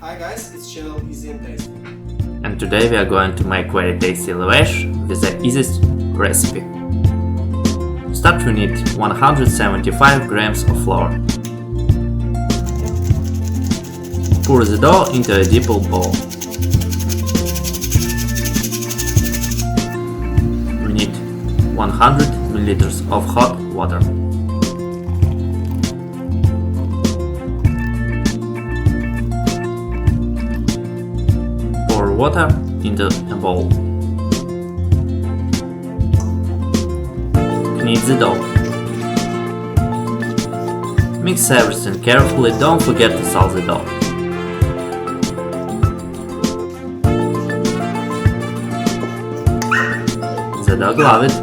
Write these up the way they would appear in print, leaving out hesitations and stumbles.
Hi guys, it's channel Easy and Tasteful. And today we are going to make very tasty lavash with the easiest recipe. To start we need 175 grams of flour. Pour the dough into a deep bowl. We need 100 milliliters of hot water. Pour water into a bowl. Knead the dough. Mix everything carefully, don't forget to salt the dough. The dough glove it.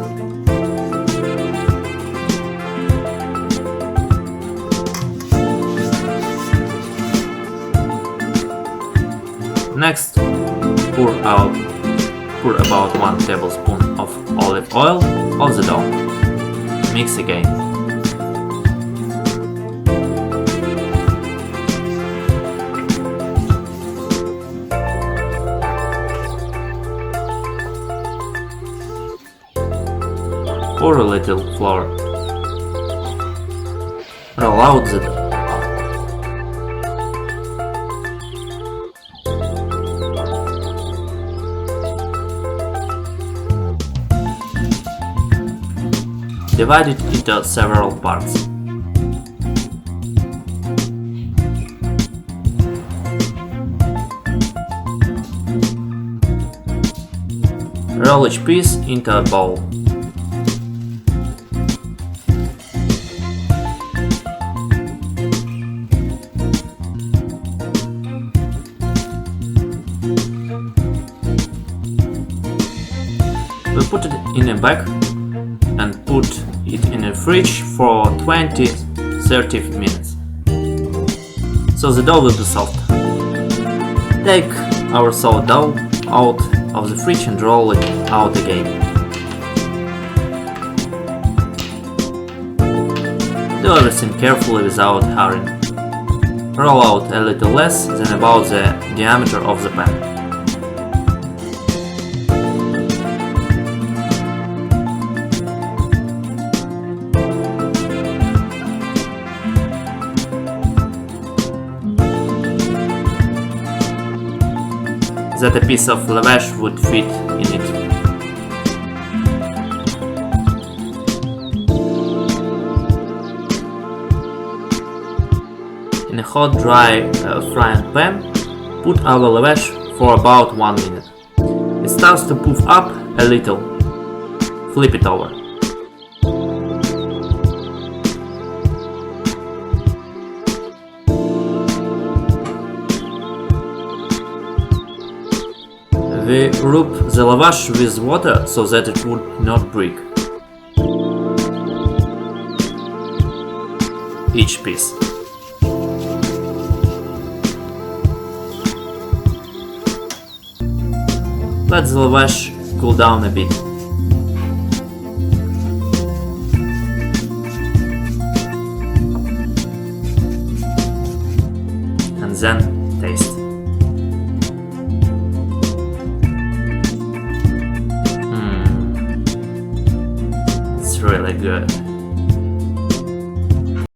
Next, pour about 1 tablespoon of olive oil on the dough. Mix again. Pour a little flour. Roll out the dough. Divide it into several parts. Roll each piece into a bowl. We put it in a bag and put it in a fridge for 20-30 minutes, so the dough will be soft. Take our soft dough out of the fridge and roll it out again. Do everything carefully without hurrying. Roll out a little less than about the diameter of the pan. That a piece of lavash would fit in it. In a hot, dry frying pan, put our lavash for about 1 minute. It starts to puff up a little. Flip it over. We rub the lavash with water so that it would not break. Each piece. Let the lavash cool down a bit. And then taste. Really good.